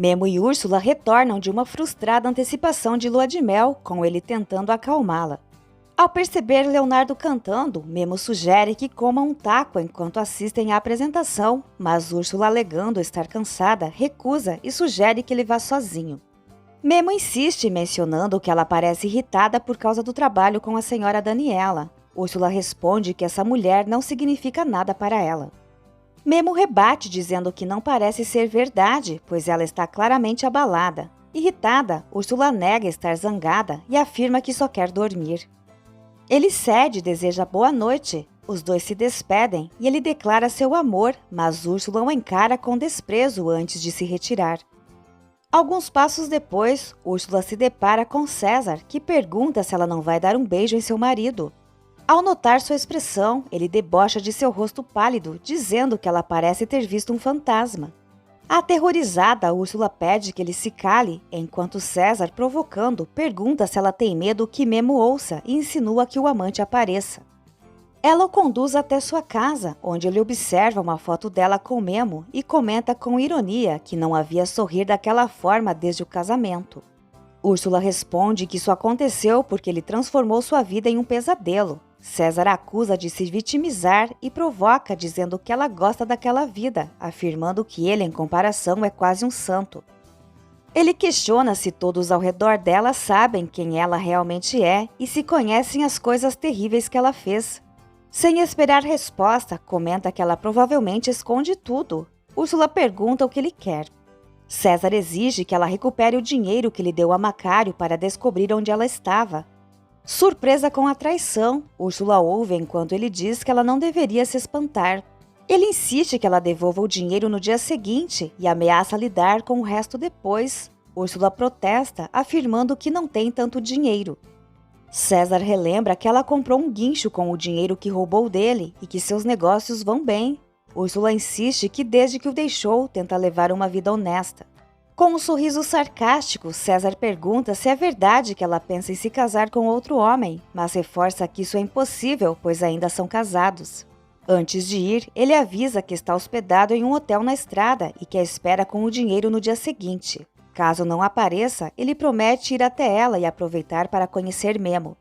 Memo e Úrsula retornam de uma frustrada antecipação de lua de mel, com ele tentando acalmá-la. Ao perceber Leonardo cantando, Memo sugere que coma um taco enquanto assistem à apresentação, mas Úrsula, alegando estar cansada, recusa e sugere que ele vá sozinho. Memo insiste, mencionando que ela parece irritada por causa do trabalho com a senhora Daniela. Úrsula responde que essa mulher não significa nada para ela. Memo rebate, dizendo que não parece ser verdade, pois ela está claramente abalada. Irritada, Úrsula nega estar zangada e afirma que só quer dormir. Ele cede e deseja boa noite. Os dois se despedem e ele declara seu amor, mas Úrsula o encara com desprezo antes de se retirar. Alguns passos depois, Úrsula se depara com César, que pergunta se ela não vai dar um beijo em seu marido. Ao notar sua expressão, ele debocha de seu rosto pálido, dizendo que ela parece ter visto um fantasma. Aterrorizada, Úrsula pede que ele se cale, enquanto César, provocando, pergunta se ela tem medo que Memo ouça e insinua que o amante apareça. Ela o conduz até sua casa, onde ele observa uma foto dela com Memo e comenta com ironia que não havia sorrir daquela forma desde o casamento. Úrsula responde que isso aconteceu porque ele transformou sua vida em um pesadelo. César a acusa de se vitimizar e provoca, dizendo que ela gosta daquela vida, afirmando que ele, em comparação, é quase um santo. Ele questiona se todos ao redor dela sabem quem ela realmente é e se conhecem as coisas terríveis que ela fez. Sem esperar resposta, comenta que ela provavelmente esconde tudo. Úrsula pergunta o que ele quer. César exige que ela recupere o dinheiro que lhe deu a Macário para descobrir onde ela estava. Surpresa com a traição, Úrsula ouve enquanto ele diz que ela não deveria se espantar. Ele insiste que ela devolva o dinheiro no dia seguinte e ameaça lidar com o resto depois. Úrsula protesta, afirmando que não tem tanto dinheiro. César relembra que ela comprou um guincho com o dinheiro que roubou dele e que seus negócios vão bem. Úrsula insiste que desde que o deixou, tenta levar uma vida honesta. Com um sorriso sarcástico, César pergunta se é verdade que ela pensa em se casar com outro homem, mas reforça que isso é impossível, pois ainda são casados. Antes de ir, ele avisa que está hospedado em um hotel na estrada e que a espera com o dinheiro no dia seguinte. Caso não apareça, ele promete ir até ela e aproveitar para conhecer Memo.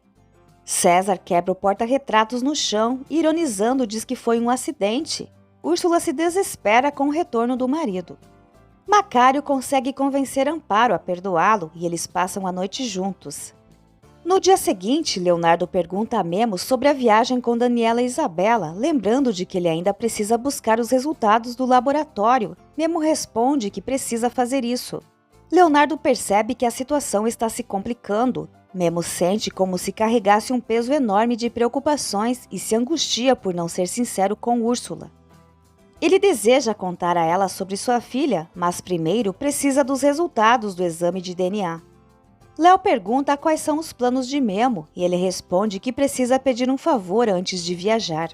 César quebra o porta-retratos no chão e, ironizando, diz que foi um acidente. Úrsula se desespera com o retorno do marido. Macário consegue convencer Amparo a perdoá-lo e eles passam a noite juntos. No dia seguinte, Leonardo pergunta a Memo sobre a viagem com Daniela e Isabela, lembrando de que ele ainda precisa buscar os resultados do laboratório. Memo responde que precisa fazer isso. Leonardo percebe que a situação está se complicando. Memo sente como se carregasse um peso enorme de preocupações e se angustia por não ser sincero com Úrsula. Ele deseja contar a ela sobre sua filha, mas primeiro precisa dos resultados do exame de DNA. Léo pergunta quais são os planos de Memo e ele responde que precisa pedir um favor antes de viajar.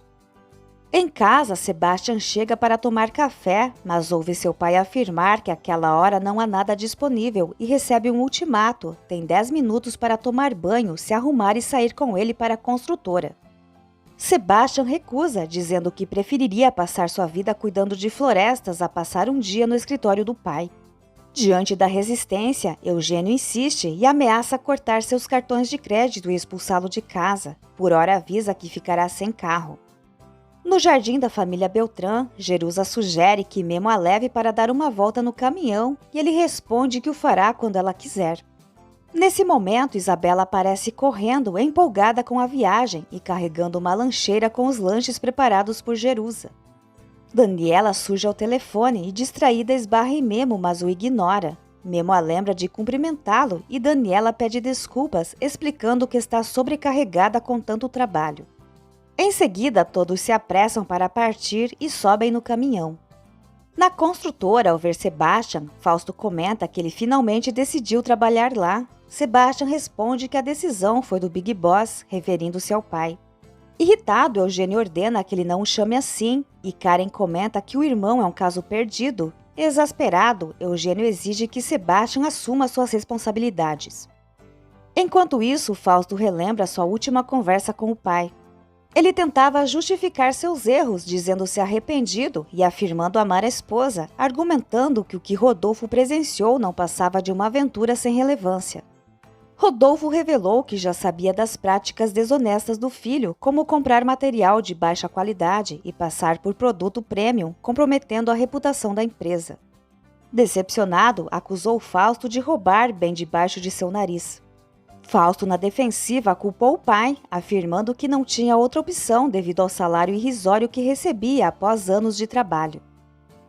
Em casa, Sebastian chega para tomar café, mas ouve seu pai afirmar que àquela hora não há nada disponível e recebe um ultimato. Tem 10 minutos para tomar banho, se arrumar e sair com ele para a construtora. Sebastian recusa, dizendo que preferiria passar sua vida cuidando de florestas a passar um dia no escritório do pai. Diante da resistência, Eugênio insiste e ameaça cortar seus cartões de crédito e expulsá-lo de casa. Por hora avisa que ficará sem carro. No jardim da família Beltrán, Jerusa sugere que Memo a leve para dar uma volta no caminhão e ele responde que o fará quando ela quiser. Nesse momento, Isabela aparece correndo, empolgada com a viagem e carregando uma lancheira com os lanches preparados por Jerusa. Daniela surge ao telefone e, distraída, esbarra em Memo, mas o ignora. Memo a lembra de cumprimentá-lo e Daniela pede desculpas, explicando que está sobrecarregada com tanto trabalho. Em seguida, todos se apressam para partir e sobem no caminhão. Na construtora, ao ver Sebastian, Fausto comenta que ele finalmente decidiu trabalhar lá. Sebastian responde que a decisão foi do Big Boss, referindo-se ao pai. Irritado, Eugênio ordena que ele não o chame assim, e Karen comenta que o irmão é um caso perdido. Exasperado, Eugênio exige que Sebastian assuma suas responsabilidades. Enquanto isso, Fausto relembra sua última conversa com o pai. Ele tentava justificar seus erros, dizendo-se arrependido e afirmando amar a esposa, argumentando que o que Rodolfo presenciou não passava de uma aventura sem relevância. Rodolfo revelou que já sabia das práticas desonestas do filho, como comprar material de baixa qualidade e passar por produto premium, comprometendo a reputação da empresa. Decepcionado, acusou Fausto de roubar bem debaixo de seu nariz. Fausto, na defensiva, culpou o pai, afirmando que não tinha outra opção devido ao salário irrisório que recebia após anos de trabalho.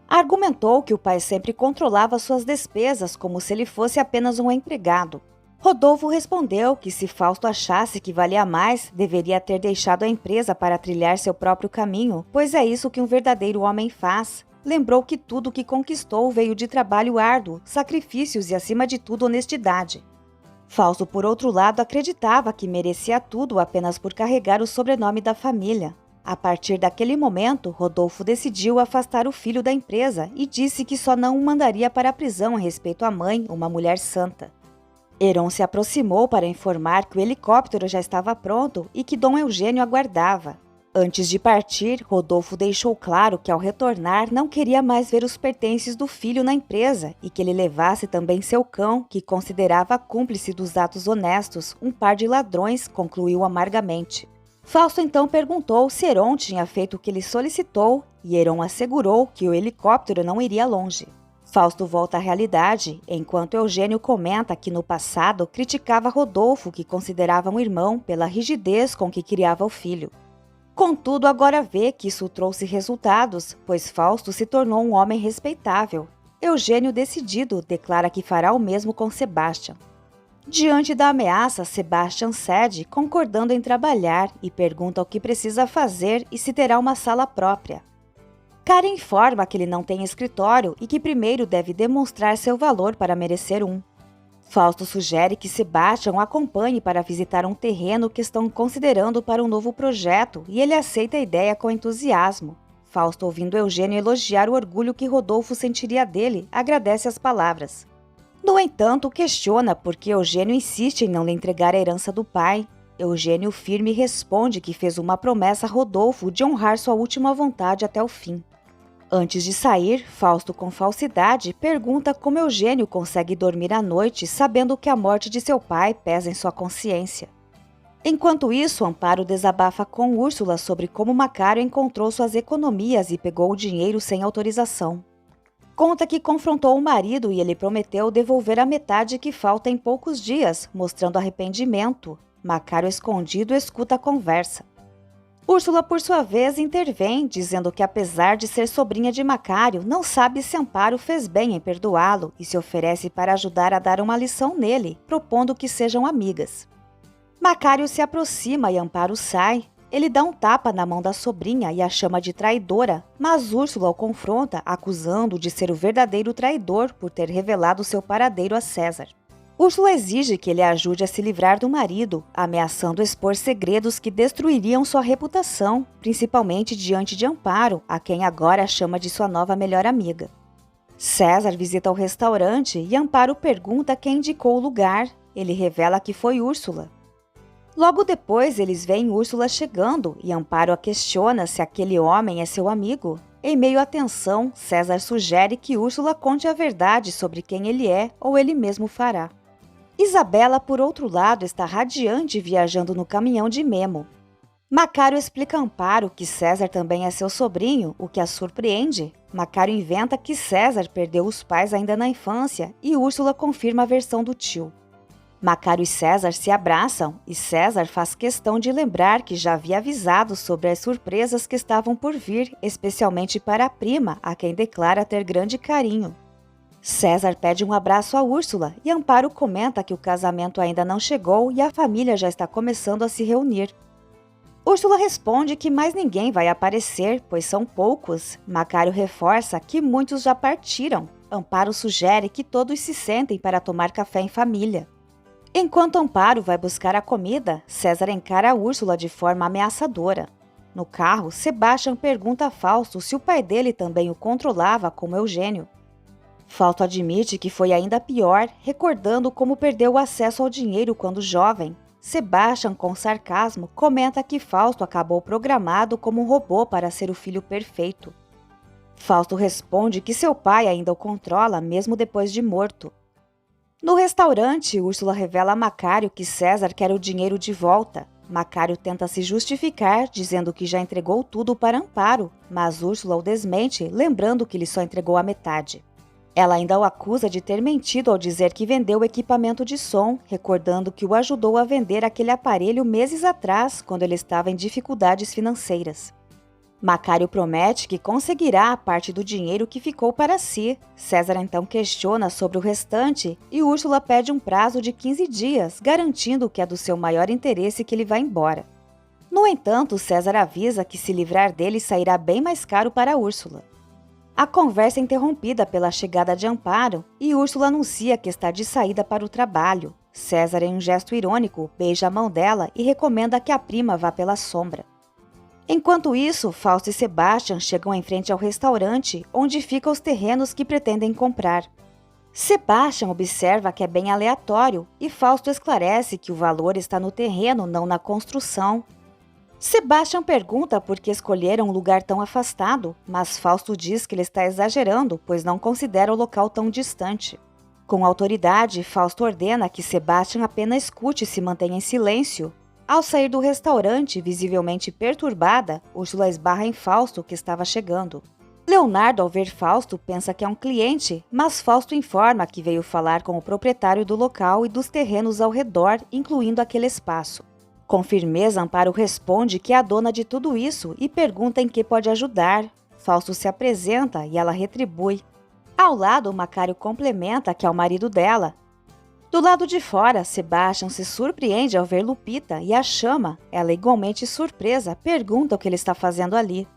Argumentou que o pai sempre controlava suas despesas como se ele fosse apenas um empregado. Rodolfo respondeu que se Fausto achasse que valia mais, deveria ter deixado a empresa para trilhar seu próprio caminho, pois é isso que um verdadeiro homem faz. Lembrou que tudo o que conquistou veio de trabalho árduo, sacrifícios e, acima de tudo, honestidade. Fausto, por outro lado, acreditava que merecia tudo apenas por carregar o sobrenome da família. A partir daquele momento, Rodolfo decidiu afastar o filho da empresa e disse que só não o mandaria para a prisão em respeito à mãe, uma mulher santa. Heron se aproximou para informar que o helicóptero já estava pronto e que Dom Eugênio aguardava. Antes de partir, Rodolfo deixou claro que ao retornar não queria mais ver os pertences do filho na empresa e que ele levasse também seu cão, que considerava cúmplice dos atos honestos, um par de ladrões, concluiu amargamente. Fausto então perguntou se Heron tinha feito o que ele solicitou e Heron assegurou que o helicóptero não iria longe. Fausto volta à realidade, enquanto Eugênio comenta que no passado criticava Rodolfo, que considerava um irmão, pela rigidez com que criava o filho. Contudo, agora vê que isso trouxe resultados, pois Fausto se tornou um homem respeitável. Eugênio, decidido, declara que fará o mesmo com Sebastian. Diante da ameaça, Sebastian cede, concordando em trabalhar e pergunta o que precisa fazer e se terá uma sala própria. Karen informa que ele não tem escritório e que primeiro deve demonstrar seu valor para merecer um. Fausto sugere que Sebastian o acompanhe para visitar um terreno que estão considerando para um novo projeto e ele aceita a ideia com entusiasmo. Fausto, ouvindo Eugênio elogiar o orgulho que Rodolfo sentiria dele, agradece as palavras. No entanto, questiona por que Eugênio insiste em não lhe entregar a herança do pai. Eugênio firme responde que fez uma promessa a Rodolfo de honrar sua última vontade até o fim. Antes de sair, Fausto, com falsidade, pergunta como Eugênio consegue dormir à noite sabendo que a morte de seu pai pesa em sua consciência. Enquanto isso, Amparo desabafa com Úrsula sobre como Macário encontrou suas economias e pegou o dinheiro sem autorização. Conta que confrontou o marido e ele prometeu devolver a metade que falta em poucos dias, mostrando arrependimento. Macário, escondido, escuta a conversa. Úrsula, por sua vez, intervém, dizendo que apesar de ser sobrinha de Macário, não sabe se Amparo fez bem em perdoá-lo e se oferece para ajudar a dar uma lição nele, propondo que sejam amigas. Macário se aproxima e Amparo sai. Ele dá um tapa na mão da sobrinha e a chama de traidora, mas Úrsula o confronta, acusando-o de ser o verdadeiro traidor por ter revelado seu paradeiro a César. Úrsula exige que ele ajude a se livrar do marido, ameaçando expor segredos que destruiriam sua reputação, principalmente diante de Amparo, a quem agora chama de sua nova melhor amiga. César visita o restaurante e Amparo pergunta quem indicou o lugar. Ele revela que foi Úrsula. Logo depois, eles veem Úrsula chegando e Amparo a questiona se aquele homem é seu amigo. Em meio à tensão, César sugere que Úrsula conte a verdade sobre quem ele é ou ele mesmo fará. Isabela, por outro lado, está radiante viajando no caminhão de Memo. Macário explica a Amparo que César também é seu sobrinho, o que a surpreende. Macário inventa que César perdeu os pais ainda na infância e Úrsula confirma a versão do tio. Macário e César se abraçam e César faz questão de lembrar que já havia avisado sobre as surpresas que estavam por vir, especialmente para a prima, a quem declara ter grande carinho. César pede um abraço a Úrsula e Amparo comenta que o casamento ainda não chegou e a família já está começando a se reunir. Úrsula responde que mais ninguém vai aparecer, pois são poucos. Macário reforça que muitos já partiram. Amparo sugere que todos se sentem para tomar café em família. Enquanto Amparo vai buscar a comida, César encara a Úrsula de forma ameaçadora. No carro, Sebastian pergunta a Fausto se o pai dele também o controlava como Eugênio. Fausto admite que foi ainda pior, recordando como perdeu o acesso ao dinheiro quando jovem. Sebastian, com sarcasmo, comenta que Fausto acabou programado como um robô para ser o filho perfeito. Fausto responde que seu pai ainda o controla mesmo depois de morto. No restaurante, Úrsula revela a Macário que César quer o dinheiro de volta. Macário tenta se justificar, dizendo que já entregou tudo para Amparo, mas Úrsula o desmente, lembrando que ele só entregou a metade. Ela ainda o acusa de ter mentido ao dizer que vendeu o equipamento de som, recordando que o ajudou a vender aquele aparelho meses atrás, quando ele estava em dificuldades financeiras. Macário promete que conseguirá a parte do dinheiro que ficou para si. César então questiona sobre o restante e Úrsula pede um prazo de 15 dias, garantindo que é do seu maior interesse que ele vá embora. No entanto, César avisa que se livrar dele sairá bem mais caro para Úrsula. A conversa é interrompida pela chegada de Amparo e Úrsula anuncia que está de saída para o trabalho. César, em um gesto irônico, beija a mão dela e recomenda que a prima vá pela sombra. Enquanto isso, Fausto e Sebastian chegam em frente ao restaurante, onde ficam os terrenos que pretendem comprar. Sebastian observa que é bem aleatório e Fausto esclarece que o valor está no terreno, não na construção. Sebastian pergunta por que escolheram um lugar tão afastado, mas Fausto diz que ele está exagerando, pois não considera o local tão distante. Com autoridade, Fausto ordena que Sebastian apenas escute e se mantenha em silêncio. Ao sair do restaurante, visivelmente perturbada, Úrsula esbarra em Fausto, que estava chegando. Leonardo, ao ver Fausto, pensa que é um cliente, mas Fausto informa que veio falar com o proprietário do local e dos terrenos ao redor, incluindo aquele espaço. Com firmeza, Amparo responde que é a dona de tudo isso e pergunta em que pode ajudar. Fausto se apresenta e ela retribui. Ao lado, Macário complementa que é o marido dela. Do lado de fora, Sebastian se surpreende ao ver Lupita e a chama. Ela, igualmente surpresa, pergunta o que ele está fazendo ali.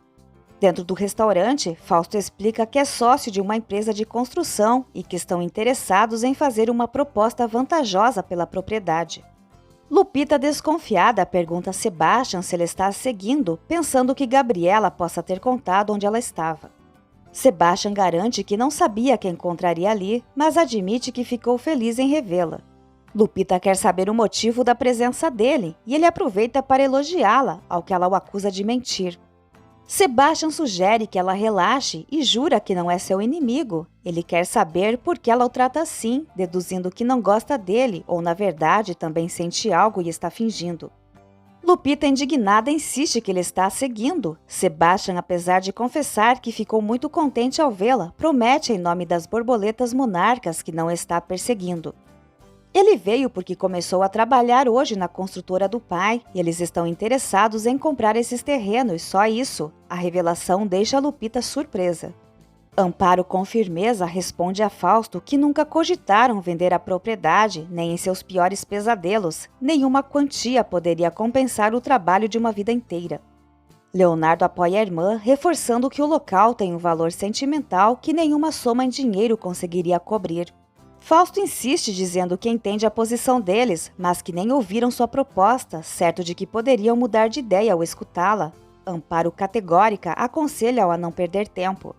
Dentro do restaurante, Fausto explica que é sócio de uma empresa de construção e que estão interessados em fazer uma proposta vantajosa pela propriedade. Lupita, desconfiada, pergunta a Sebastian se ele está a seguindo, pensando que Gabriela possa ter contado onde ela estava. Sebastian garante que não sabia quem encontraria ali, mas admite que ficou feliz em revê-la. Lupita quer saber o motivo da presença dele e ele aproveita para elogiá-la, ao que ela o acusa de mentir. Sebastian sugere que ela relaxe e jura que não é seu inimigo. Ele quer saber por que ela o trata assim, deduzindo que não gosta dele ou, na verdade, também sente algo e está fingindo. Lupita, indignada, insiste que ele está a seguindo. Sebastian, apesar de confessar que ficou muito contente ao vê-la, promete em nome das borboletas monarcas que não está a perseguindo. Ele veio porque começou a trabalhar hoje na construtora do pai e eles estão interessados em comprar esses terrenos, só isso. A revelação deixa Lupita surpresa. Amparo, com firmeza, responde a Fausto que nunca cogitaram vender a propriedade, nem em seus piores pesadelos. Nenhuma quantia poderia compensar o trabalho de uma vida inteira. Leonardo apoia a irmã, reforçando que o local tem um valor sentimental que nenhuma soma em dinheiro conseguiria cobrir. Fausto insiste dizendo que entende a posição deles, mas que nem ouviram sua proposta, certo de que poderiam mudar de ideia ao escutá-la. Amparo, categórica, aconselha-o a não perder tempo.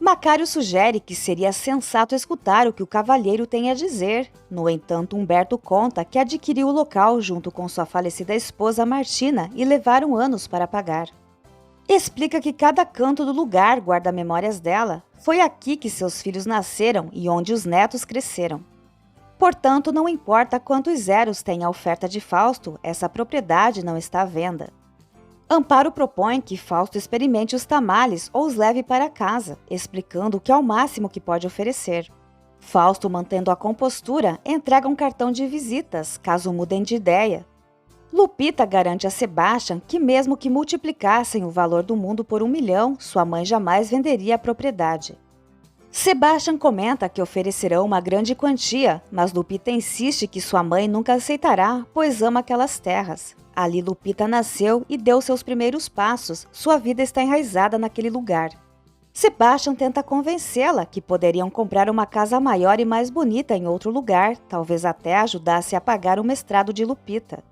Macário sugere que seria sensato escutar o que o cavalheiro tem a dizer. No entanto, Humberto conta que adquiriu o local junto com sua falecida esposa Martina e levaram anos para pagar. Explica que cada canto do lugar guarda memórias dela. Foi aqui que seus filhos nasceram e onde os netos cresceram. Portanto, não importa quantos zeros tem a oferta de Fausto, essa propriedade não está à venda. Amparo propõe que Fausto experimente os tamales ou os leve para casa, explicando que é o máximo que pode oferecer. Fausto, mantendo a compostura, entrega um cartão de visitas, caso mudem de ideia. Lupita garante a Sebastian que mesmo que multiplicassem o valor do mundo por 1 milhão, sua mãe jamais venderia a propriedade. Sebastian comenta que oferecerão uma grande quantia, mas Lupita insiste que sua mãe nunca aceitará, pois ama aquelas terras. Ali Lupita nasceu e deu seus primeiros passos, sua vida está enraizada naquele lugar. Sebastian tenta convencê-la que poderiam comprar uma casa maior e mais bonita em outro lugar, talvez até ajudasse a pagar o mestrado de Lupita.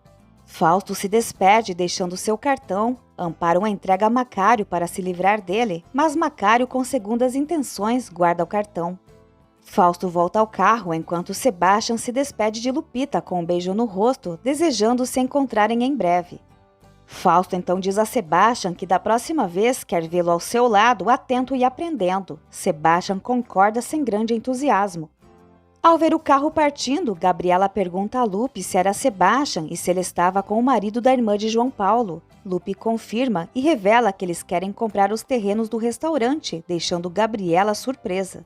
Fausto se despede deixando seu cartão. Amparo entrega a Macário para se livrar dele, mas Macário, com segundas intenções, guarda o cartão. Fausto volta ao carro enquanto Sebastian se despede de Lupita com um beijo no rosto, desejando se encontrarem em breve. Fausto então diz a Sebastian que da próxima vez quer vê-lo ao seu lado, atento e aprendendo. Sebastian concorda sem grande entusiasmo. Ao ver o carro partindo, Gabriela pergunta a Lupe se era Sebastian e se ele estava com o marido da irmã de João Paulo. Lupe confirma e revela que eles querem comprar os terrenos do restaurante, deixando Gabriela surpresa.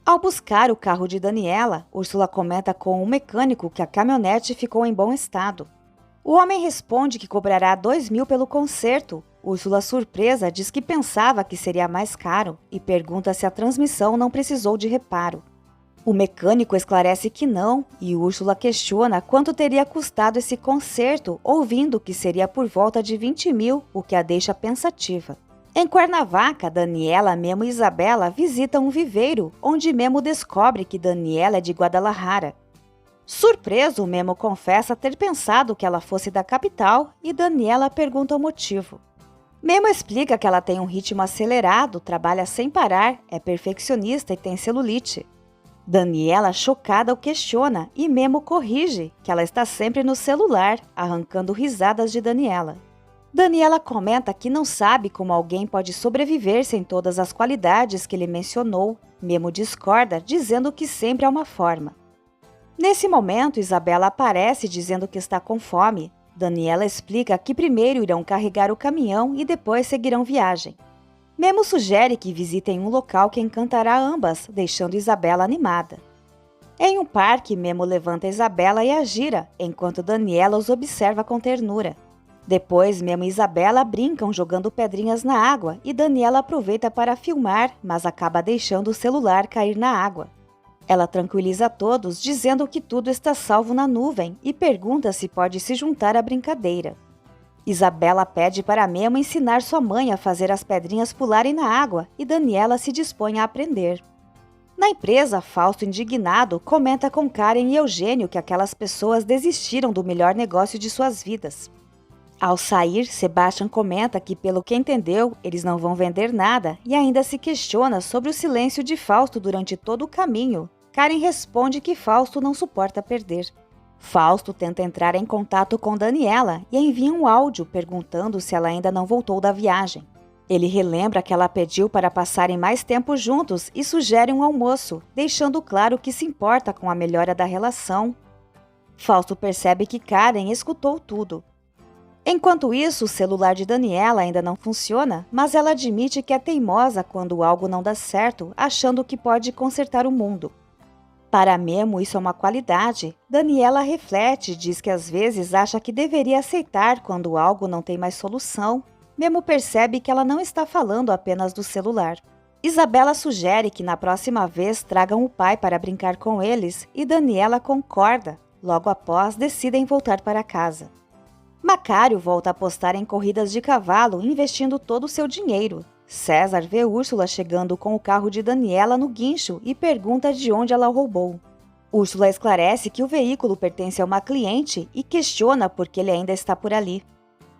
Ao buscar o carro de Daniela, Úrsula comenta com o mecânico que a caminhonete ficou em bom estado. O homem responde que cobrará 2.000 pelo conserto. Úrsula, surpresa, diz que pensava que seria mais caro e pergunta se a transmissão não precisou de reparo. O mecânico esclarece que não, e Úrsula questiona quanto teria custado esse conserto, ouvindo que seria por volta de 20.000, o que a deixa pensativa. Em Cuernavaca, Daniela, Memo e Isabela visitam um viveiro, onde Memo descobre que Daniela é de Guadalajara. Surpreso, Memo confessa ter pensado que ela fosse da capital e Daniela pergunta o motivo. Memo explica que ela tem um ritmo acelerado, trabalha sem parar, é perfeccionista e tem celulite. Daniela, chocada, o questiona e Memo corrige que ela está sempre no celular, arrancando risadas de Daniela. Daniela comenta que não sabe como alguém pode sobreviver sem todas as qualidades que ele mencionou. Memo discorda, dizendo que sempre há uma forma. Nesse momento, Isabela aparece dizendo que está com fome. Daniela explica que primeiro irão carregar o caminhão e depois seguirão viagem. Memo sugere que visitem um local que encantará ambas, deixando Isabela animada. Em um parque, Memo levanta Isabela e a gira, enquanto Daniela os observa com ternura. Depois, Memo e Isabela brincam jogando pedrinhas na água e Daniela aproveita para filmar, mas acaba deixando o celular cair na água. Ela tranquiliza todos, dizendo que tudo está salvo na nuvem e pergunta se pode se juntar à brincadeira. Isabela pede para Memo ensinar sua mãe a fazer as pedrinhas pularem na água e Daniela se dispõe a aprender. Na empresa, Fausto, indignado, comenta com Karen e Eugênio que aquelas pessoas desistiram do melhor negócio de suas vidas. Ao sair, Sebastian comenta que, pelo que entendeu, eles não vão vender nada e ainda se questiona sobre o silêncio de Fausto durante todo o caminho. Karen responde que Fausto não suporta perder. Fausto tenta entrar em contato com Daniela e envia um áudio perguntando se ela ainda não voltou da viagem. Ele relembra que ela pediu para passarem mais tempo juntos e sugere um almoço, deixando claro que se importa com a melhora da relação. Fausto percebe que Karen escutou tudo. Enquanto isso, o celular de Daniela ainda não funciona, mas ela admite que é teimosa quando algo não dá certo, achando que pode consertar o mundo. Para Memo, isso é uma qualidade. Daniela reflete e diz que às vezes acha que deveria aceitar quando algo não tem mais solução. Memo percebe que ela não está falando apenas do celular. Isabela sugere que na próxima vez tragam o pai para brincar com eles e Daniela concorda. Logo após, decidem voltar para casa. Macário volta a apostar em corridas de cavalo, investindo todo o seu dinheiro. César vê Úrsula chegando com o carro de Daniela no guincho e pergunta de onde ela o roubou. Úrsula esclarece que o veículo pertence a uma cliente e questiona por que ele ainda está por ali.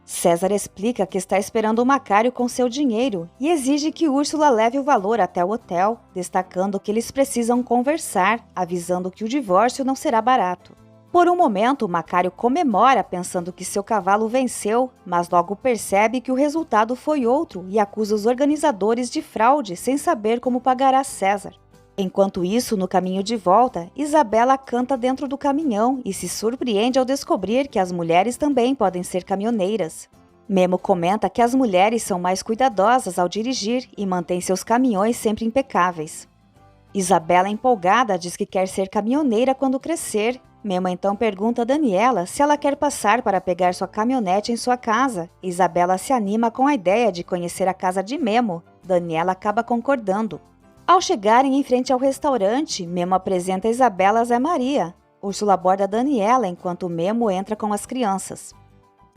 César explica que está esperando o Macário com seu dinheiro e exige que Úrsula leve o valor até o hotel, destacando que eles precisam conversar, avisando que o divórcio não será barato. Por um momento, Macário comemora pensando que seu cavalo venceu, mas logo percebe que o resultado foi outro e acusa os organizadores de fraude sem saber como pagará César. Enquanto isso, no caminho de volta, Isabela canta dentro do caminhão e se surpreende ao descobrir que as mulheres também podem ser caminhoneiras. Memo comenta que as mulheres são mais cuidadosas ao dirigir e mantêm seus caminhões sempre impecáveis. Isabela, empolgada, diz que quer ser caminhoneira quando crescer. Memo então pergunta a Daniela se ela quer passar para pegar sua caminhonete em sua casa. Isabela se anima com a ideia de conhecer a casa de Memo. Daniela acaba concordando. Ao chegarem em frente ao restaurante, Memo apresenta Isabela a Zé Maria. Úrsula aborda Daniela enquanto Memo entra com as crianças.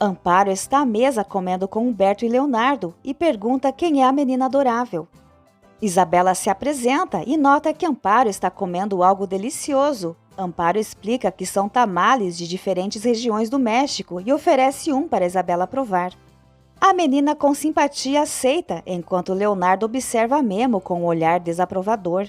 Amparo está à mesa comendo com Humberto e Leonardo e pergunta quem é a menina adorável. Isabela se apresenta e nota que Amparo está comendo algo delicioso. Amparo explica que são tamales de diferentes regiões do México e oferece um para Isabela provar. A menina com simpatia aceita, enquanto Leonardo observa Memo com um olhar desaprovador.